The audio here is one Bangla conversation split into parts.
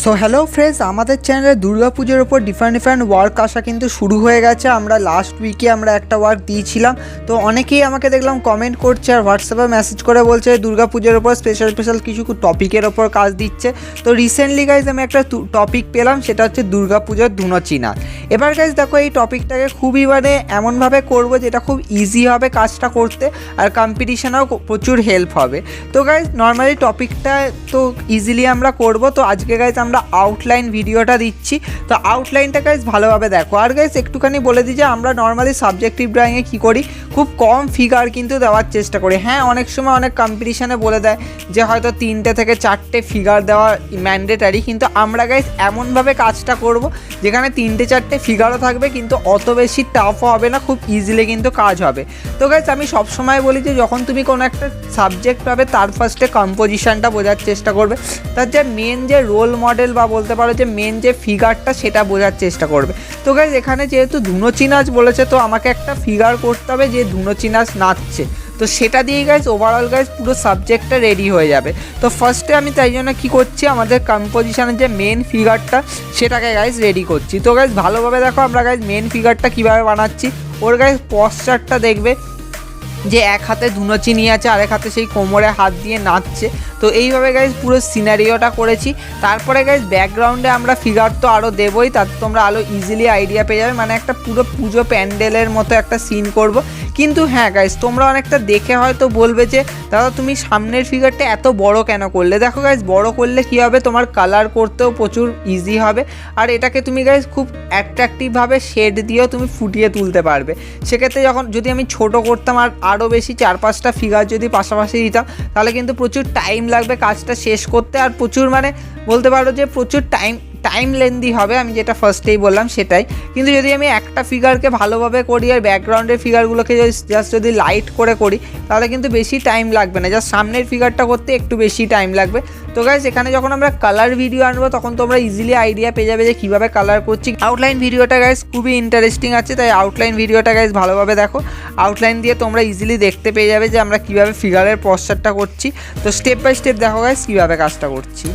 সো হ্যালো ফ্রেন্ডস, আমাদের চ্যানেলে দুর্গা পুজোর ওপর ডিফারেন্ট ওয়ার্ক আসা কিন্তু শুরু হয়ে গেছে। আমরা লাস্ট উইকে একটা ওয়ার্ক দিয়েছিলাম, তো অনেকেই আমাকে দেখলাম কমেন্ট করছে আর হোয়াটসঅ্যাপে মেসেজ করে বলছে দুর্গা পুজোর ওপর স্পেশাল কিছু টপিকের ওপর কাজ দিচ্ছে। তো রিসেন্টলি গাইজ আমি একটা টপিক পেলাম, সেটা হচ্ছে দুর্গা পুজোর dhunuchi নাচ। এবার গাইজ দেখো, এই টপিকটাকে খুবই এমনভাবে করবো যেটা খুব ইজি হবে কাজটা করতে, আর কম্পিটিশনেও প্রচুর হেল্প হবে। তো গাইজ নর্মালি টপিকটা তো ইজিলি আমরা করবো। তো আজকে গাইজ আমরা আউটলাইন ভিডিওটা দিচ্ছি, তো আউটলাইনটা গাইজ ভালোভাবে দেখো। আর গাইজ একটুখানি বলে দিই যে আমরা নর্মালি সাবজেক্টিভ ড্রয়িংয়ে কী করি, খুব কম ফিগার কিন্তু দেওয়ার চেষ্টা করি। হ্যাঁ, অনেক সময় অনেক কম্পিটিশানে বলে দেয় যে হয়তো 3টে থেকে 4টে ফিগার দেওয়া ম্যান্ডেটারি, কিন্তু আমরা গাইজ এমনভাবে কাজটা করব যেখানে 3টে 4টে ফিগারও থাকবে, কিন্তু অত বেশি টাফও হবে না, খুব ইজিলি কিন্তু কাজ হবে। তো গাইজ আমি সবসময় বলি যে যখন তুমি কোনো একটা সাবজেক্ট পাবে তার ফার্স্টে কম্পোজিশনটা বোঝার চেষ্টা করবে, তার যে মেন যে রোল মডেল বা বলতে পারো যে মেন যে ফিগারটা সেটা বোঝার চেষ্টা করবে। তো গাইজ এখানে যেহেতু dhunuchi নাচ বলেছে, তো আমাকে একটা ফিগার করতে হবে যে dhunuchi নাচ নাচছে, তো সেটা দিয়েই গাইজ ওভারঅল গাইজ পুরো সাবজেক্টটা রেডি হয়ে যাবে। তো ফার্স্টে আমি তাই জন্য কী করছি, আমাদের কম্পোজিশনের যে মেন ফিগারটা সেটাকে গাইজ রেডি করছি। তো গাইজ ভালোভাবে দেখো আমরা গাইজ মেন ফিগারটা কীভাবে বানাচ্ছি। ওর গাইজ পশ্চারটা দেখবে যে এক হাতে dhunuchi নিয়ে আছে, আরেক হাতে সেই কোমরে হাত দিয়ে নাচছে। তো এইভাবে গাইজ পুরো সিনারিওটা করেছি। তারপরে গাইজ ব্যাকগ্রাউন্ডে আমরা ফিগার তো আরও দেবই, তার তোমরা আরও ইজিলি আইডিয়া পেয়ে যাবে। একটা পুরো পুজো প্যান্ডেলের মতো একটা সিন করব। কিন্তু হ্যাঁ গাইজ, তোমরা অনেকটা দেখে হয়তো বলবে যে দাদা তুমি সামনের ফিগারটা এত বড় কেন করলে। দেখো গাইজ, বড় করলে কী হবে, তোমার কালার করতেও প্রচুর ইজি হবে, আর এটাকে তুমি গাইজ খুব অ্যাট্রাকটিভভাবে শেড দিয়েও তুমি ফুটিয়ে তুলতে পারবে। সেক্ষেত্রে যদি আমি ছোট করতাম আর আরও বেশি 4-5টা ফিগার যদি পাশাপাশি দিতাম, তাহলে কিন্তু প্রচুর টাইম লাগবে কাজটা শেষ করতে, আর প্রচুর বলতে পারো যে প্রচুর টাইম লেন্দি হবে। আমি যেটা ফার্স্টেই বললাম সেটাই। কিন্তু যদি আমি একটা ফিগারকে ভালোভাবে করি আর ব্যাকগ্রাউন্ডের ফিগারগুলোকে জাস্ট যদি লাইট করে করি, তাহলে কিন্তু বেশি টাইম লাগবে না, জাস্ট সামনের ফিগারটা করতে একটু বেশি টাইম লাগবে। তো গাইজ এখানে যখন আমরা কালার ভিডিও আনবো, তখন তোমরা ইজিলি আইডিয়া পেয়ে যাবে যে কীভাবে কালার করছি। আউটলাইন ভিডিওটা গাইজ খুবই ইন্টারেস্টিং আছে, তাই আউটলাইন ভিডিওটা গাইজ ভালোভাবে দেখো। আউটলাইন দিয়ে তোমরা ইজিলি দেখতে পেয়ে যাবে যে আমরা কীভাবে ফিগারের পশ্চারটা করছি। তো স্টেপ বাই স্টেপ দেখো গাইজ কীভাবে কাজটা করছি।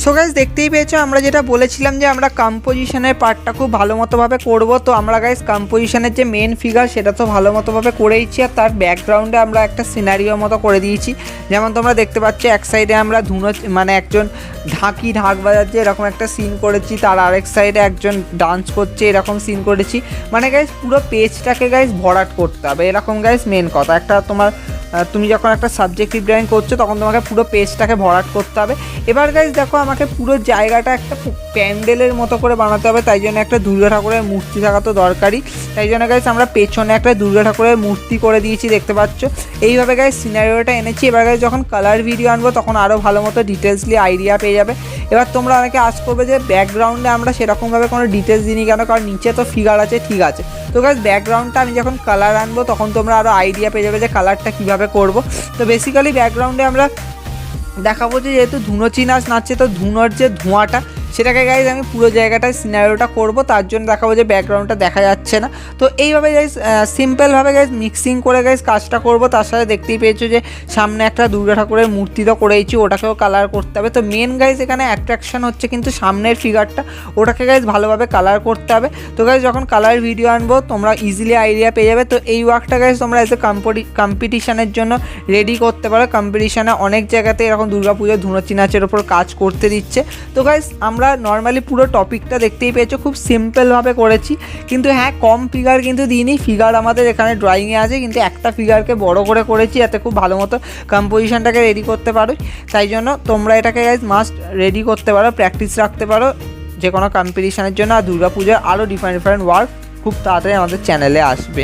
সো গাইস দেখতেই পেয়েছো আমরা যেটা বলেছিলাম যে আমরা কম্পোজিশনের পার্টটা খুব ভালো মতোভাবে করবো। তো আমরা গাইস কম্পোজিশনের যে মেন ফিগার সেটা তো ভালো মতোভাবে করেইছি, আর তার ব্যাকগ্রাউন্ডে আমরা একটা সিনারিও মতো করে দিয়েছি। যেমন তোমরা দেখতে পাচ্ছ এক সাইডে আমরা মানে একজন ঢাক বাজাচ্ছে এরকম একটা সিন করেছি, তার আরেক সাইডে একজন ডান্স করছে এরকম সিন করেছি। মানে গাইস পুরো পেজটাকে গাইস ভরাট করতে হবে, এরকম গাইস মেন কথা। একটা তুমি যখন একটা সাবজেক্টিভ ড্রয়িং করছো তখন তোমাকে পুরো পেজটাকে ভরাট করতে হবে। এবার গাইস দেখো আমাকে পুরো জায়গাটা একটা প্যান্ডেলের মতো করে বানাতে হবে, তাই জন্য একটা দুর্গা ঠাকুরের মূর্তি থাকা তো দরকারই। তাই জন্য গাইস আমরা পেছনে একটা দুর্গা ঠাকুরের মূর্তি করে দিয়েছি, দেখতে পাচ্ছ। এইভাবে গাইস সিনারিওটা এনেছি। এবার গাইস যখন কালার ভিডিও আনবো তখন আরও ভালো মতো ডিটেলসলি আইডিয়া পেয়ে যাবে। এবার তোমরা অনেকে আজ করবে যে ব্যাকগ্রাউন্ডে আমরা সেরকমভাবে কোনো ডিটেলস দিইনি কেন, কারণ নিচে তো ফিগার আছে, ঠিক আছে। তো গাইস ব্যাকগ্রাউন্ডটা আমি যখন কালার আনবো তখন তোমরা আরও আইডিয়া পেয়ে যাবে যে কালারটা কীভাবে করব। তো বেসিক্যালি ব্যাকগ্রাউন্ডে আমরা দেখাবো যে যেহেতু ধুনুচি নাচ নাচছে, তো ধুনোর যে ধোঁয়াটা সেটাকে গাইজ আমি পুরো জায়গাটায় সিনারিওটা করব, তার জন্য দেখাবো যে ব্যাকগ্রাউন্ডটা দেখা যাচ্ছে না। তো এইভাবে গাইজ সিম্পলভাবে গাইজ মিক্সিং করে গাইজ কাজটা করব। তার সাথে দেখতেই পেয়েছো যে সামনে একটা দুর্গা ঠাকুরের মূর্তি তো করেইছি, ওটাকেও কালার করতে হবে। তো মেন গাইজ এখানে অ্যাট্রাকশন হচ্ছে কিন্তু সামনের ফিগারটা, ওটাকে গাইজ ভালোভাবে কালার করতে হবে। তো গাইজ যখন কালার ভিডিও আনবো তোমরা ইজিলি আইডিয়া পেয়ে যাবে। তো এই ওয়ার্কটা গাইজ তোমরা এজ এ কম্পিটিশানের জন্য রেডি করতে পারো। কম্পিটিশানে অনেক জায়গাতে এরকম দুর্গা পুজোর ধুনুচি নাচের ওপর কাজ করতে দিচ্ছে। তো গাইজ আমরা নর্মালি পুরো টপিকটা দেখতেই পেয়েছো, খুব সিম্পলভাবে করেছি। কিন্তু হ্যাঁ, কম ফিগার কিন্তু দিইনি, ফিগার আমাদের এখানে ড্রয়িংয়ে আছে, কিন্তু একটা ফিগারকে বড় করে করেছি যাতে খুব ভালো মতো কম্পোজিশনটাকে রেডি করতে পারো। তাই জন্য তোমরা এটাকে গাইজ মাস্ট রেডি করতে পারো, প্র্যাকটিস রাখতে পারো যে কোনো কম্পিটিশানের জন্য। আর দুর্গা পুজোর আরও ডিফারেন্ট ওয়ার্ক খুব তাড়াতাড়ি আমাদের চ্যানেলে আসবে।